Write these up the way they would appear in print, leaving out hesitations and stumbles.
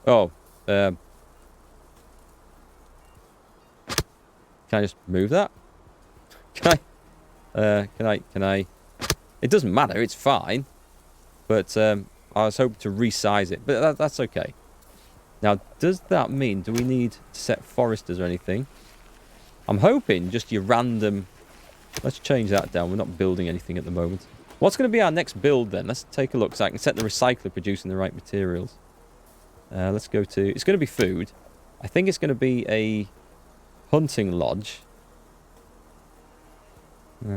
Oh, can I just move that? Can I? It doesn't matter, it's fine. But I was hoping to resize it, but that's okay. Now, does that mean, do we need to set foresters or anything? I'm hoping just your random... Let's change that down. We're not building anything at the moment. What's going to be our next build then? Let's take a look so I can set the recycler producing the right materials. Let's go to... It's going to be food. I think it's going to be a hunting lodge. We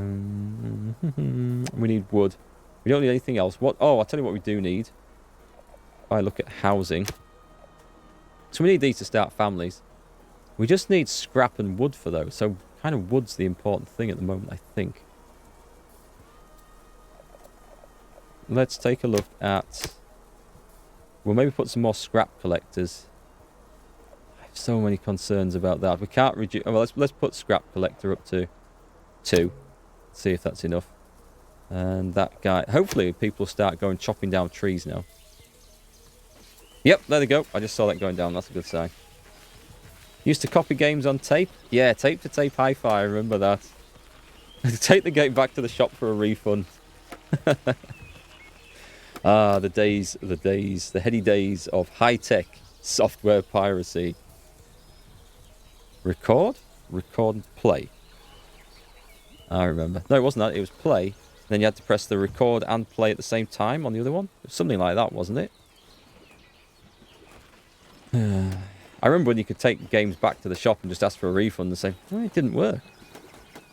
need wood. We don't need anything else. What? Oh, I'll tell you what we do need. If I look at housing. So we need these to start families. We just need scrap and wood for those. So kind of wood's the important thing at the moment, I think. Let's take a look at... We'll maybe put some more scrap collectors. I have so many concerns about that. We can't reduce... Well, let's put scrap collector up to 2. See if that's enough. And that guy... Hopefully people start going chopping down trees now. Yep, there they go. I just saw that going down. That's a good sign. Used to copy games on tape? Yeah, tape to tape hi-fi. I remember that. Take the game back to the shop for a refund. Ah, the heady days of high-tech software piracy. Record? Record and play. I remember. No, it wasn't that. It was play. Then you had to press the record and play at the same time on the other one. Something like that, wasn't it? I remember when you could take games back to the shop and just ask for a refund and say, oh, it didn't work.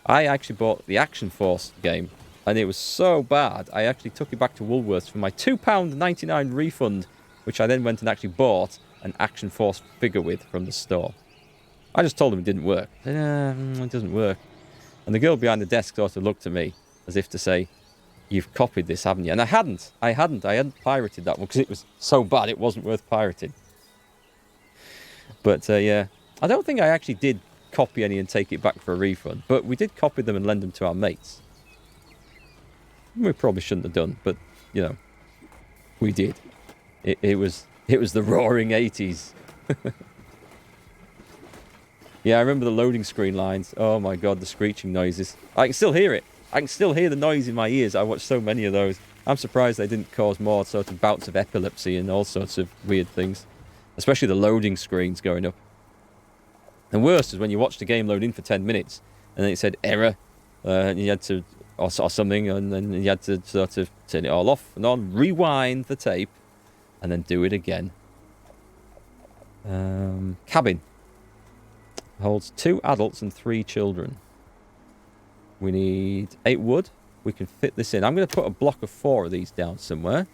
I actually bought the Action Force game, and it was so bad, I actually took it back to Woolworths for my £2.99 refund, which I then went and actually bought an Action Force figure with from the store. I just told them it didn't work. I said, it doesn't work. And the girl behind the desk sort of looked at me as if to say, you've copied this, haven't you? And I hadn't. I hadn't pirated that one because it was so bad it wasn't worth pirating. But, yeah, I don't think I actually did copy any and take it back for a refund. But we did copy them and lend them to our mates. We probably shouldn't have done, but, you know, we did. It was the roaring 80s. Yeah, I remember the loading screen lines. Oh, my God, the screeching noises. I can still hear it. I can still hear the noise in my ears. I watched so many of those. I'm surprised they didn't cause more sort of bouts of epilepsy and all sorts of weird things. Especially the loading screens going up. And worst is when you watched the game load in for 10 minutes and then it said error, and you had to, or something, and then you had to sort of turn it all off and on, rewind the tape, and then do it again. Cabin. Holds 2 adults and 3 children. We need 8 wood. We can fit this in. I'm going to put a block of 4 of these down somewhere.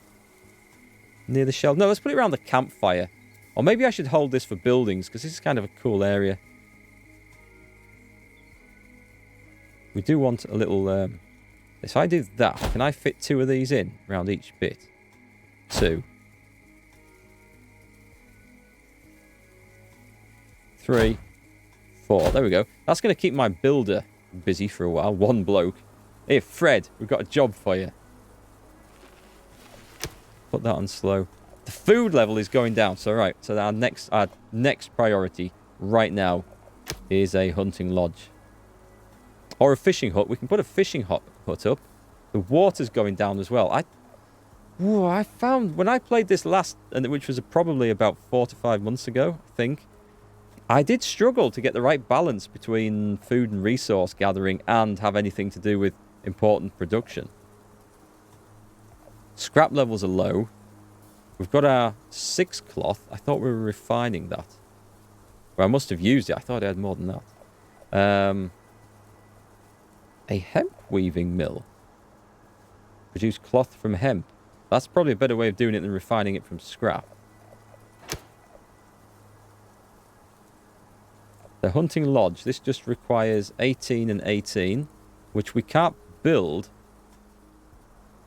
Near the shelf. No, let's put it around the campfire. Or maybe I should hold this for buildings, because this is kind of a cool area. We do want a little... if I do that, can I fit 2 of these in around each bit? 2. 3. 4. There we go. That's going to keep my builder busy for a while. 1 bloke. Hey, Fred, we've got a job for you. Put that on slow. The food level is going down. So, right. So, our next priority right now is a hunting lodge. Or a fishing hut. We can put a fishing hut up. The water's going down as well. I found... When I played this last, which was probably about 4 to 5 months ago, I think, I did struggle to get the right balance between food and resource gathering and have anything to do with important production. Scrap levels are low. We've got our 6 cloth. I thought we were refining that. Well, I must have used it. I thought I had more than that. A hemp weaving mill. Produce cloth from hemp. That's probably a better way of doing it than refining it from scrap. The hunting lodge. This just requires 18 and 18, which we can't build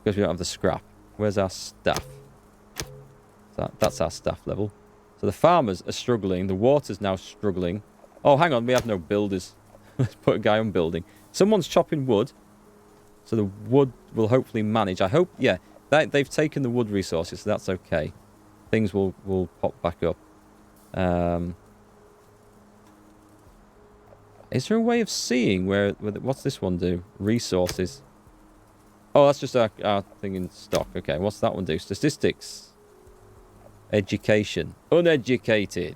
because we don't have the scrap. Where's our staff? That's our staff level. So the farmers are struggling. The water's now struggling. Oh, hang on. We have no builders. Let's put a guy on building. Someone's chopping wood. So the wood will hopefully manage. I hope, yeah. They've taken the wood resources, so that's okay. Things will pop back up. Is there a way of seeing where what's this one do? Resources. Oh, that's just our thing in stock. Okay, what's that one do? Statistics. Education. Uneducated.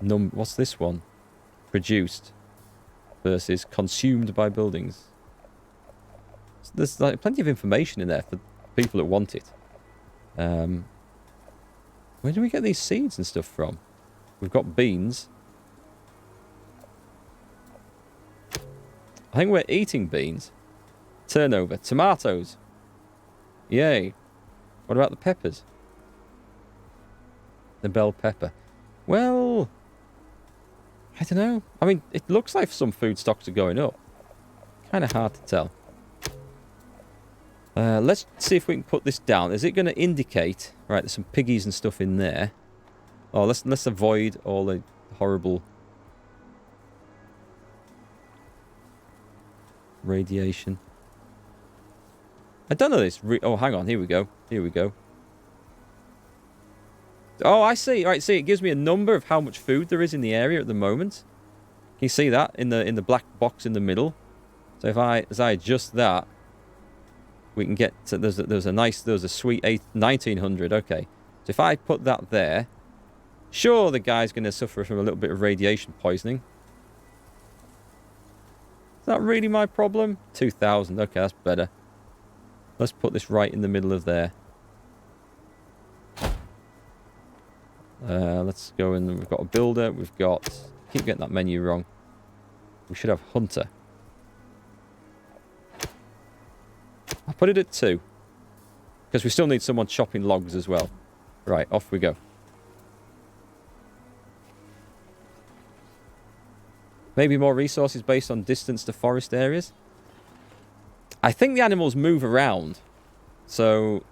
What's this one? Produced versus consumed by buildings. So there's like plenty of information in there for people that want it. Where do we get these seeds and stuff from? We've got beans. I think we're eating beans. Turnover. Tomatoes. Yay. What about the peppers? The bell pepper. Well, I don't know. I mean, it looks like some food stocks are going up. Kind of hard to tell. Let's see if we can put this down. Is it going to indicate... Right, there's some piggies and stuff in there. Oh, let's avoid all the horrible... radiation. I don't know this. Oh, hang on. Here we go. Here we go. Oh, I see. Right, see, it gives me a number of how much food there is in the area at the moment. Can you see that in the black box in the middle? So as I adjust that, we can get to, there's a sweet 1900. Okay, so if I put that there, sure, the guy's going to suffer from a little bit of radiation poisoning. Is that really my problem? 2000. Okay, that's better. Let's put this right in the middle of there. Let's go in. We've got a builder. We've got... keep getting that menu wrong. We should have hunter. I'll put it at 2. Because we still need someone chopping logs as well. Right, off we go. Maybe more resources based on distance to forest areas. I think the animals move around. So...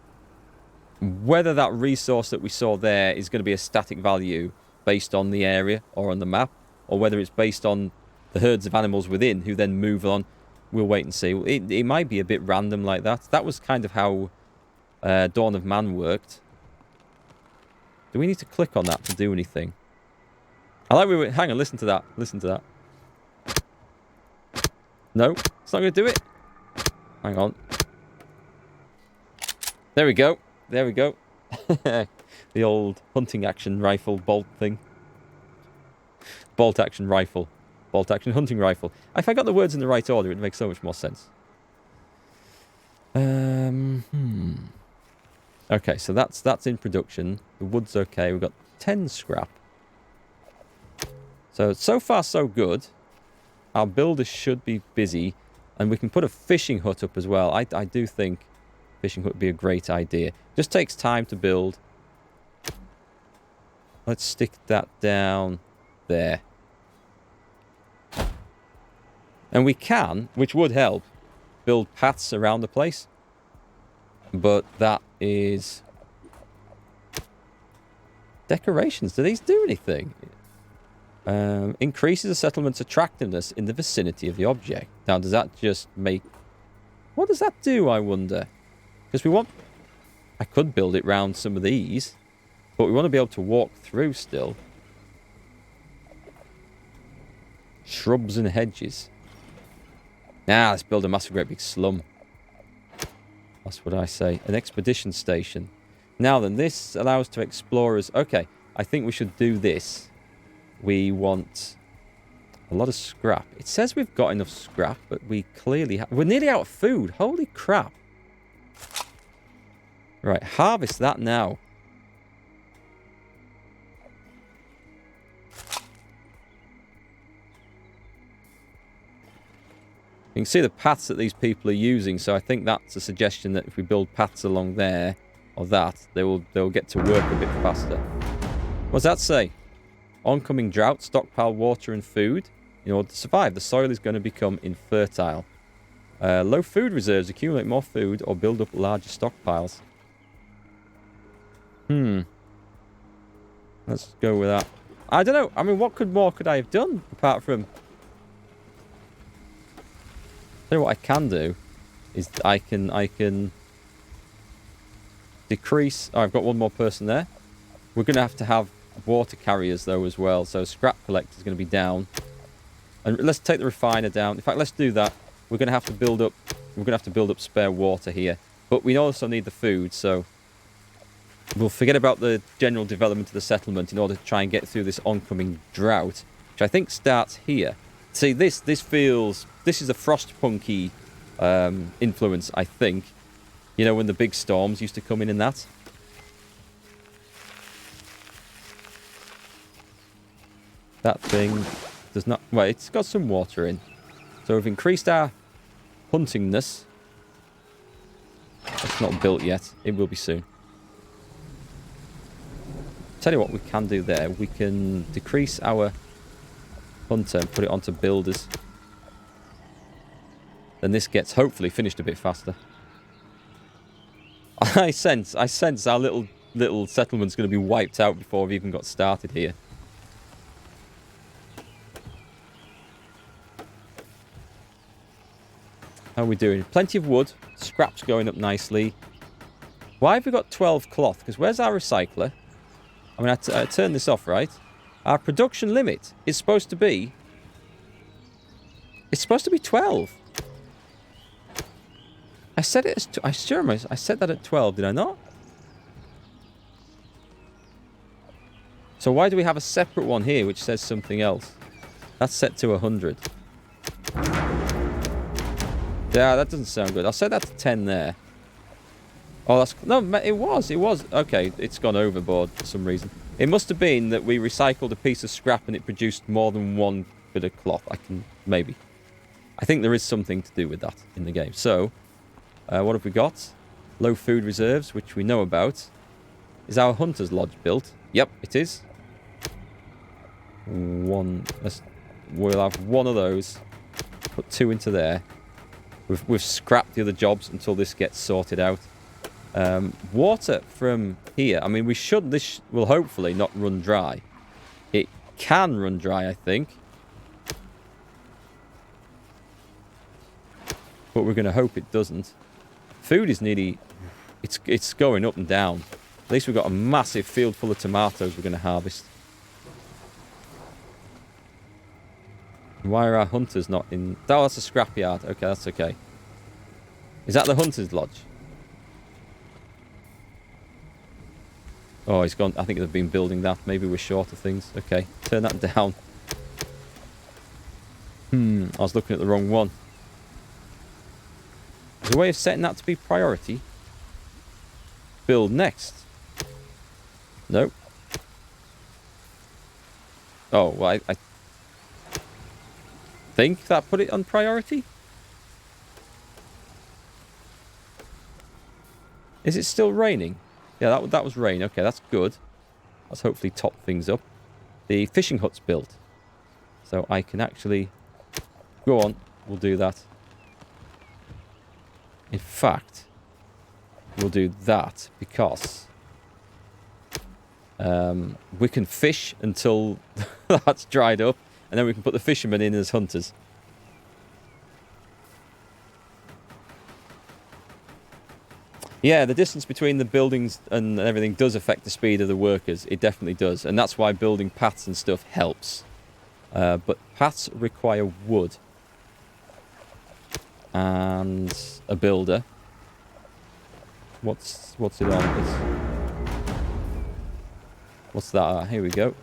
whether that resource that we saw there is going to be a static value based on the area or on the map, or whether it's based on the herds of animals within who then move on, we'll wait and see. It might be a bit random like that. That was kind of how Dawn of Man worked. Do we need to click on that to do anything? I like we were... hang on, listen to that. Listen to that. No, it's not going to do it. Hang on. There we go. There we go. The old hunting action rifle bolt thing. Bolt action rifle. Bolt action hunting rifle. If I got the words in the right order, it would make so much more sense. Okay, so that's in production. The wood's okay. We've got 10 scrap. So far so good. Our builders should be busy. And we can put a fishing hut up as well. I do think fishing hut would be a great idea. Just takes time to build. Let's stick that down there. And we can, which would help, build paths around the place. But that is... decorations. Do these do anything? Increases a settlement's attractiveness in the vicinity of the object. Now, does that just make... what does that do, I wonder? Because we want... I could build it round some of these, but we want to be able to walk through still. Shrubs and hedges. Now, let's build a massive great big slum. That's what I say. An expedition station. Now then, this allows to explorers... okay, I think we should do this. We want a lot of scrap. It says we've got enough scrap, but we clearly have... we're nearly out of food. Holy crap. Right, harvest that now. You can see the paths that these people are using, so I think that's a suggestion that if we build paths along there, or that, they'll get to work a bit faster. What does that say? Oncoming drought, stockpile water and food. In order to survive, the soil is going to become infertile. Low food reserves, accumulate more food, or build up larger stockpiles. Let's go with that. I don't know. I mean, what more could I have done apart from... tell you what I can do is I can decrease... oh, I've got one more person there. We're going to have water carriers, though, as well. So scrap collector is going to be down. And let's take the refiner down. In fact, let's do that. We're going to have to build up... We're going to have to build up spare water here. But we also need the food, so... We'll forget about the general development of the settlement in order to try and get through this oncoming drought, which I think starts here. See, this feels... This is a Frostpunky influence, I think. You know, when the big storms used to come in and that. That thing does not... Well, it's got some water in. So we've increased our huntingness. It's not built yet. It will be soon. Tell you what we can do there. We can decrease our hunter and put it onto builders. Then this gets hopefully finished a bit faster. I sense our little settlement's going to be wiped out before we've even got started here. How are we doing? Plenty of wood. Scrap's going up nicely. Why have we got 12 cloth? Because where's our recycler? I mean, I turn this off, right? Our production limit is supposed to be... It's supposed to be 12. I said it as... I said that at 12, did I not? So why do we have a separate one here which says something else? That's set to 100. Yeah, that doesn't sound good. I'll set that to 10 there. Oh, that's... No, it was. Okay, it's gone overboard for some reason. It must have been that we recycled a piece of scrap and it produced more than one bit of cloth. Maybe. I think there is something to do with that in the game. So, what have we got? Low food reserves, which we know about. Is our hunter's lodge built? Yep, it is. We'll have one of those. Put 2 into there. We've scrapped the other jobs until this gets sorted out. Water from here. I mean, this will hopefully not run dry. It can run dry, I think. But we're going to hope it doesn't. Food is nearly... It's going up and down. At least we've got a massive field full of tomatoes we're going to harvest. Why are our hunters not in... Oh, that's a scrapyard. Okay, that's okay. Is that the hunter's lodge? Oh, he's gone. I think they've been building that. Maybe we're short of things. Okay, turn that down. I was looking at the wrong one. There's a way of setting that to be priority. Build next. Nope. Oh, well, I think that put it on priority. Is it still raining? Yeah, that was rain. Okay, that's good. Let's hopefully top things up. The fishing hut's built. So I can actually... Go on, we'll do that. In fact, we'll do that because... we can fish until that's dried up. And then we can put the fishermen in as hunters. Yeah, the distance between the buildings and everything does affect the speed of the workers. It definitely does. And that's why building paths and stuff helps. But paths require wood. And a builder. What's it on? What's that? Here we go.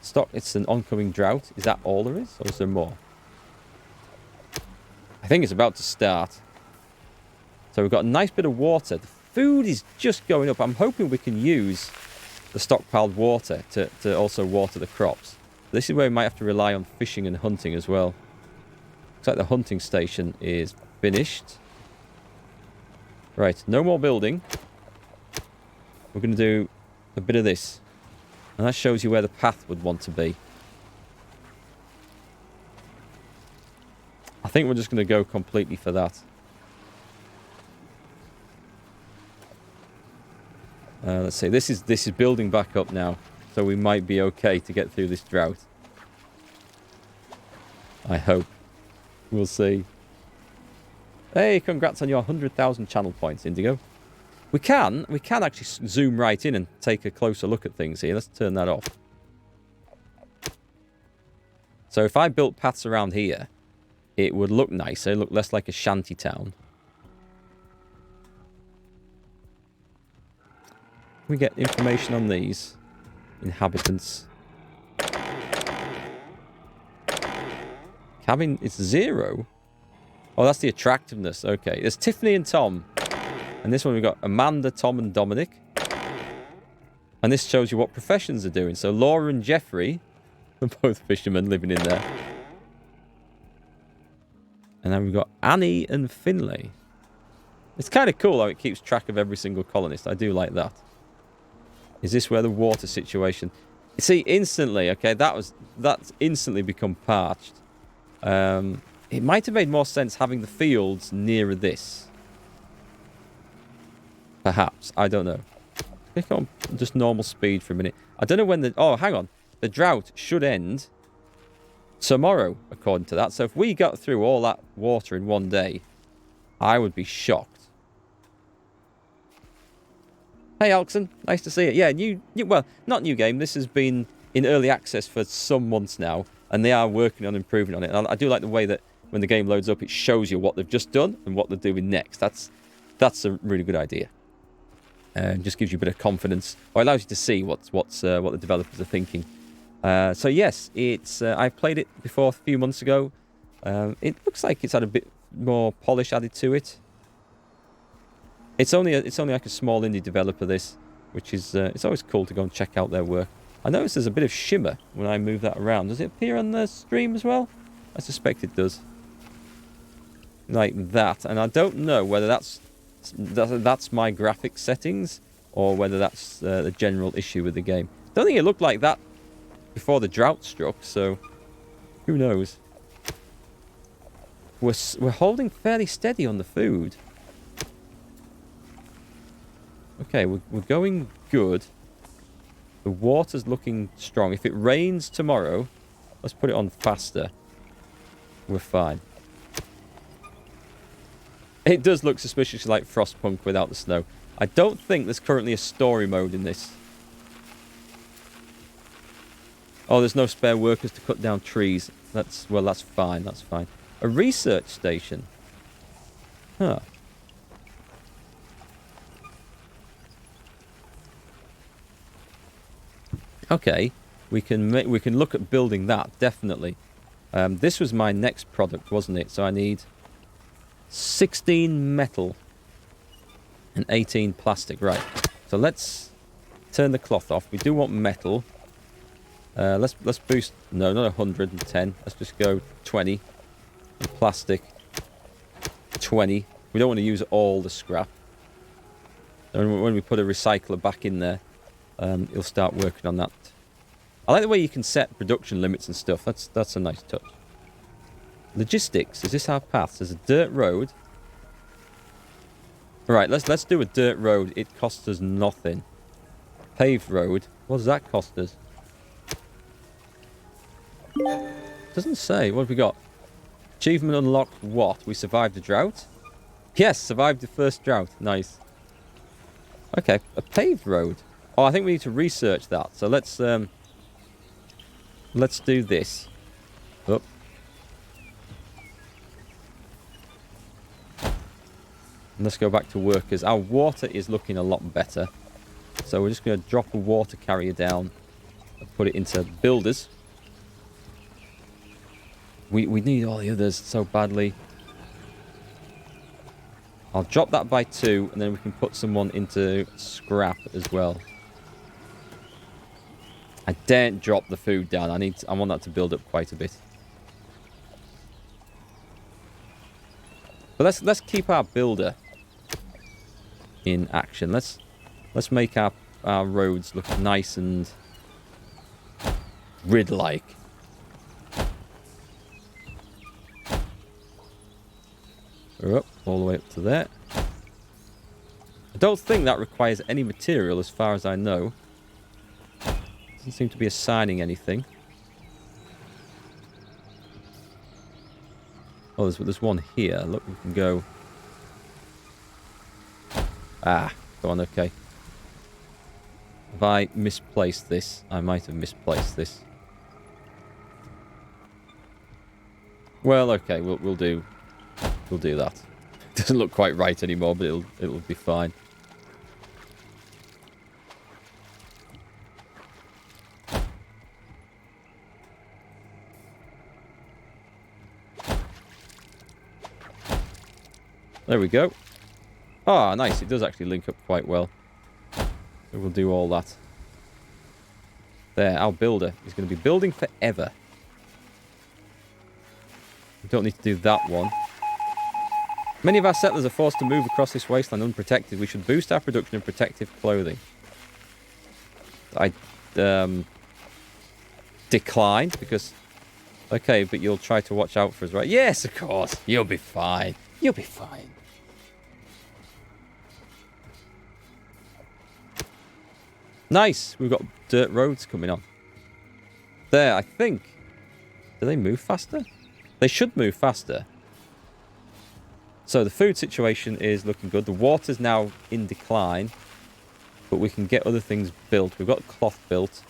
Stock, it's an oncoming drought. Is that all there is? Or is there more? I think it's about to start. So we've got a nice bit of water. The food is just going up. I'm hoping we can use the stockpiled water to also water the crops. This is where we might have to rely on fishing and hunting as well. Looks like the hunting station is finished. Right, no more building. We're going to do a bit of this. And that shows you where the path would want to be. I think we're just going to go completely for that. Let's see. This is building back up now. So we might be okay to get through this drought. I hope. We'll see. Hey, congrats on your 100,000 channel points, Indigo. We can actually zoom right in and take a closer look at things here. Let's turn that off. So if I built paths around here, it would look nicer, look less like a shanty town. We get information on these inhabitants. Cabin is 0. Oh, that's the attractiveness. Okay, there's Tiffany and Tom. And this one we've got Amanda, Tom, and Dominic. And this shows you what professions they're doing. So Laura and Jeffrey are both fishermen living in there. And then we've got Annie and Finlay. It's kind of cool how it keeps track of every single colonist. I do like that. Is this where the water situation... See, instantly, okay, that's instantly become parched. It might have made more sense having the fields nearer this. Perhaps. I don't know. Click on just normal speed for a minute. I don't know when the... Oh, hang on. The drought should end tomorrow, according to that. So if we got through all that water in one day, I would be shocked. Hey, Alxon. Nice to see you. Yeah, well, not new game. This has been in early access for some months now, and they are working on improving on it. And I do like the way that when the game loads up, it shows you what they've just done and what they're doing next. That's a really good idea. Just gives you a bit of confidence, or allows you to see what the developers are thinking. So yes, it's I've played it before a few months ago. It looks like it's had a bit more polish added to it. It's only like a small indie developer, this, which is it's always cool to go and check out their work. I notice there's a bit of shimmer when I move that around. Does it appear on the stream as well? I suspect it does. Like that, and I don't know whether that's my graphics settings or whether that's the general issue with the game. Don't think it looked like that before the drought struck, so who knows. We're holding fairly steady on the food. Okay, we're going good. The water's looking strong. If it rains tomorrow, let's put it on faster. We're fine. It does look suspiciously like Frostpunk without the snow. I don't think there's currently a story mode in this. Oh, there's no spare workers to cut down trees. That's fine, that's fine. A research station. Huh. Okay, we can look at building that, definitely. This was my next product, wasn't it? So I need 16 metal and 18 plastic. Right. So let's turn the cloth off. We do want metal. Let's boost. No, not 110. Let's just go 20. And plastic 20. We don't want to use all the scrap. And when we put a recycler back in there, you'll start working on that. I like the way you can set production limits and stuff. That's a nice touch. Logistics. Is this our path? There's a dirt road. Right, let's do a dirt road. It costs us nothing. Paved road. What does that cost us? Doesn't say. What have we got? Achievement unlocked what? We survived the drought? Yes, survived the first drought. Nice. Okay, a paved road. Oh, I think we need to research that. So let's do this. Oh. And let's go back to workers. Our water is looking a lot better. So we're just going to drop a water carrier down and put it into builders. We need all the others so badly. I'll drop that by 2, and then we can put someone into scrap as well. I daren't drop the food down. I want that to build up quite a bit. But let's keep our builder in action. Let's make our roads look nice and grid-like. We're up all the way up to there. I don't think that requires any material as far as I know. Doesn't seem to be assigning anything. Oh, there's one here. Look, we can go. Ah, go on, okay. Have I misplaced this? I might have misplaced this. Well, okay, we'll do that. It doesn't look quite right anymore, but it'll be fine. There we go. Ah, nice. It does actually link up quite well. So we'll do all that. There, our builder is going to be building forever. We don't need to do that one. Many of our settlers are forced to move across this wasteland unprotected. We should boost our production of protective clothing. I declined because... Okay, but you'll try to watch out for us, right? Yes, of course. You'll be fine. You'll be fine. Nice. We've got dirt roads coming on. There, I think. Do they move faster? They should move faster. So the food situation is looking good. The water's now in decline. But we can get other things built. We've got cloth built.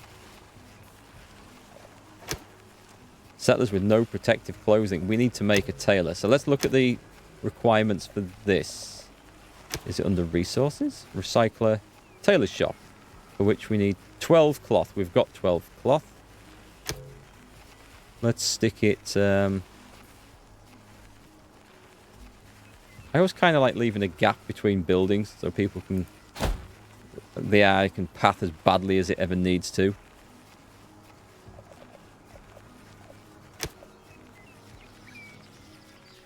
Settlers with no protective clothing. We need to make a tailor. So let's look at the requirements for this. Is it under resources? Recycler. Tailor's shop. For which we need 12 cloth. We've got 12 cloth. Let's stick it... I always kind of like leaving a gap between buildings so people can... The eye can path as badly as it ever needs to.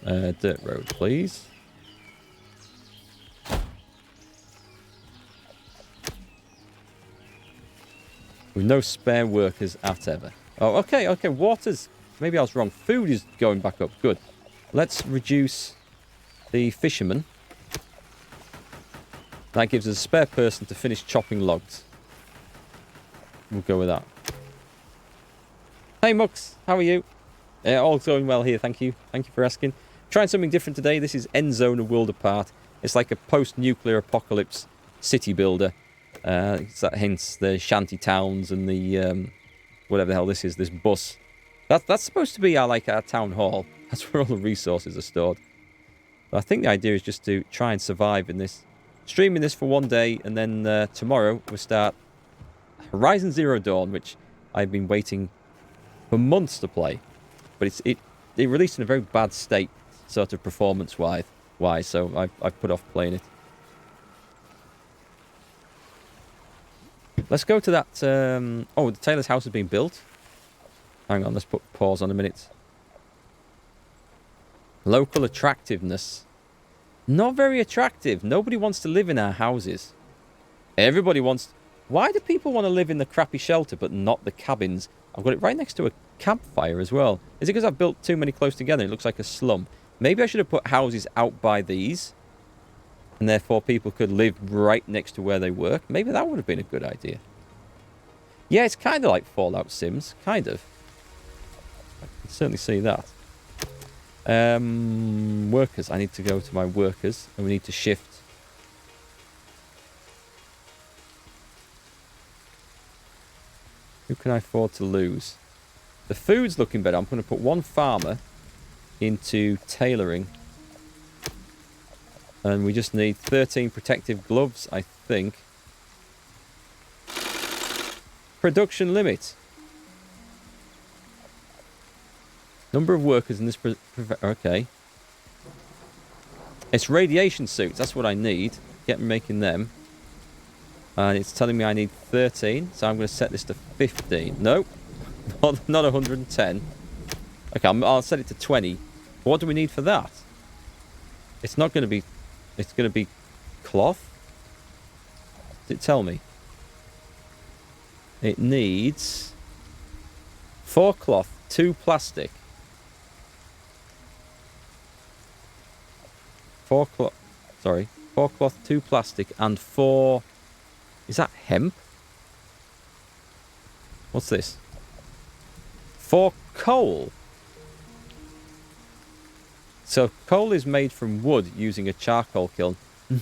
Dirt road, please. With no spare workers at ever. Oh, okay, okay. Water's... Maybe I was wrong. Food is going back up. Good. Let's reduce the fishermen. That gives us a spare person to finish chopping logs. We'll go with that. Hey, Mux. How are you? All's going well here. Thank you. Thank you for asking. Trying something different today. This is Endzone, A World Apart. It's like a post-nuclear apocalypse city builder. Hence the shanty towns and the whatever the hell this is, this bus. That's supposed to be our town hall. That's where all the resources are stored. But I think the idea is just to try and survive in this, streaming this for one day, and then tomorrow we'll start Horizon Zero Dawn, which I've been waiting for months to play. But it released in a very bad state, sort of performance-wise. So I've put off playing it. Let's go to that... oh, the tailor's house has been built. Hang on, let's put pause on a minute. Local attractiveness. Not very attractive. Nobody wants to live in our houses. Everybody wants... Why do people want to live in the crappy shelter but not the cabins? I've got it right next to a campfire as well. Is it because I've built too many close together? It looks like a slum. Maybe I should have put houses out by these. And therefore people could live right next to where they work. Maybe that would have been a good idea. Yeah, it's kind of like Fallout Sims. Kind of. I can certainly see that. Workers. I need to go to my workers. And we need to shift. Who can I afford to lose? The food's looking better. I'm going to put one farmer into tailoring. And we just need 13 protective gloves, I think. Production limit. Number of workers in this... Okay. It's radiation suits. That's what I need. Get making them. And it's telling me I need 13. So I'm going to set this to 15. Nope. Not 110. Okay, I'll set it to 20. What do we need for that? It's not going to be... It's going to be cloth. Does it tell me? It needs 4 cloth, 2 plastic. 4 cloth. Sorry, 4 cloth, 2 plastic, and 4. Is that hemp? What's this? 4 coal. So coal is made from wood using a charcoal kiln.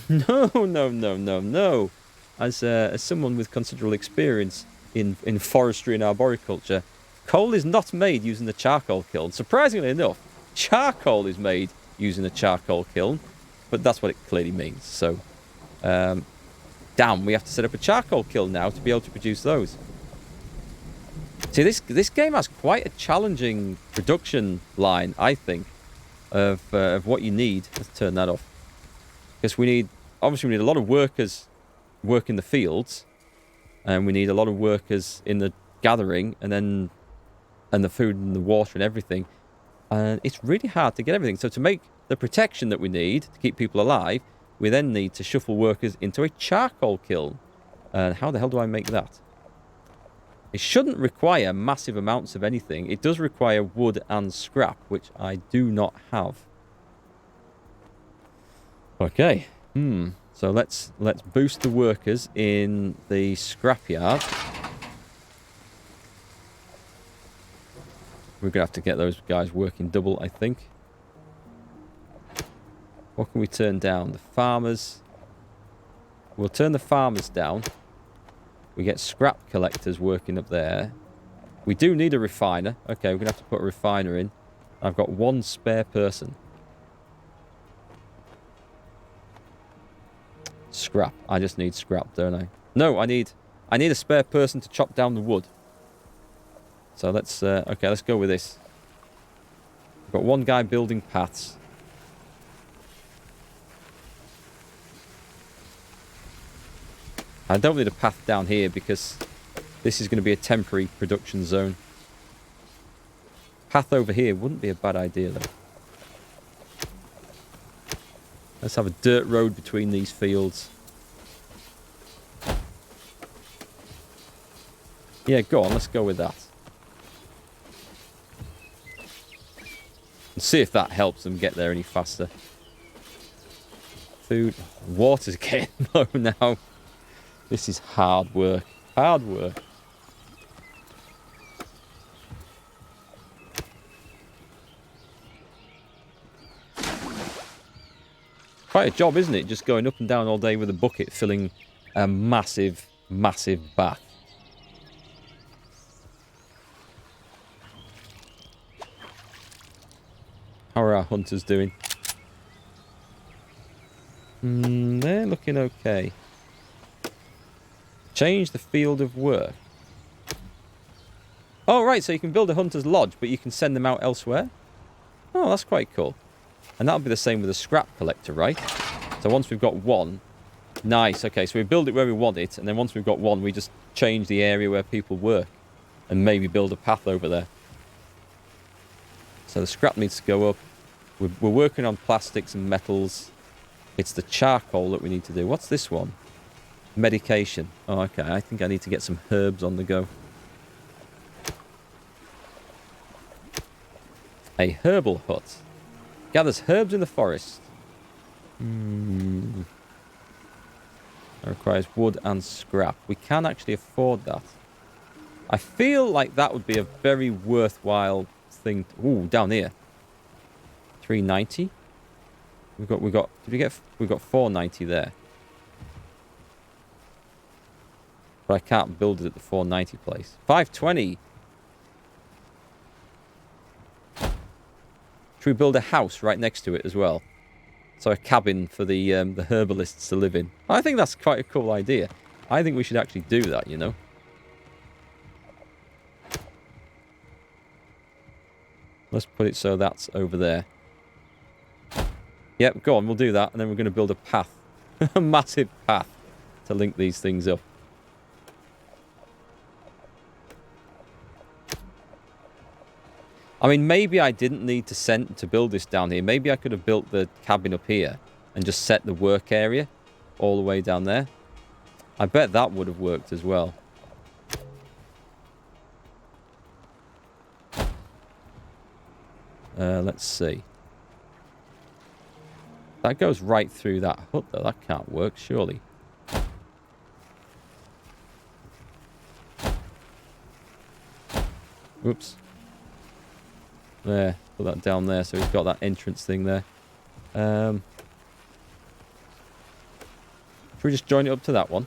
No. As someone with considerable experience in forestry and arboriculture, coal is not made using the charcoal kiln. Surprisingly enough, charcoal is made using a charcoal kiln, but that's what it clearly means. So, damn, we have to set up a charcoal kiln now to be able to produce those. See, this game has quite a challenging production line, I think, of what you need. Let's turn that off. Because obviously we need a lot of workers working the fields, and we need a lot of workers in the gathering, and the food and the water and everything. And it's really hard to get everything. So to make the protection that we need to keep people alive, we then need to shuffle workers into a charcoal kiln. And how the hell do I make that? It shouldn't require massive amounts of anything. It does require wood and scrap, which I do not have. Okay. So let's boost the workers in the scrapyard. We're going to have to get those guys working double, I think. What can we turn down? The farmers. We'll turn the farmers down. We get scrap collectors working up there. We do need a refiner. Okay, we're going to have to put a refiner in. I've got one spare person. Scrap. I just need scrap, don't I? No, I need a spare person to chop down the wood. So let's go with this. We've got one guy building paths. I don't need a path down here because this is going to be a temporary production zone. Path over here wouldn't be a bad idea though. Let's have a dirt road between these fields. Yeah, go on, let's go with that. And see if that helps them get there any faster. Food. Water's getting low now. This is hard work. Hard work. Quite a job, isn't it? Just going up and down all day with a bucket filling a massive, massive bath. How are our hunters doing? They're looking okay. Change the field of work. Oh, right, so you can build a hunter's lodge, but you can send them out elsewhere? Oh, that's quite cool. And that'll be the same with a scrap collector, right? So once we've got one... Nice, okay, so we build it where we want it, and then once we've got one, we just change the area where people work. And maybe build a path over there. So the scrap needs to go up. We're working on plastics and metals. It's the charcoal that we need to do. What's this one? Medication. Oh, okay. I think I need to get some herbs on the go. A herbal hut. Gathers herbs in the forest. That requires wood and scrap. We can actually afford that. I feel like that would be a very worthwhile thing. Ooh, down here. 390. We've got 490 there. But I can't build it at the 490 place. 520. Should we build a house right next to it as well? So a cabin for the herbalists to live in. I think that's quite a cool idea. I think we should actually do that, you know. Let's put it so that's over there. Yep, go on, we'll do that. And then we're going to build a path. A massive path to link these things up. I mean, maybe I didn't need to build this down here. Maybe I could have built the cabin up here and just set the work area all the way down there. I bet that would have worked as well. Let's see. That goes right through that hut, though. That can't work, surely. Whoops. There. Put that down there so he's got that entrance thing there. Should we just join it up to that one?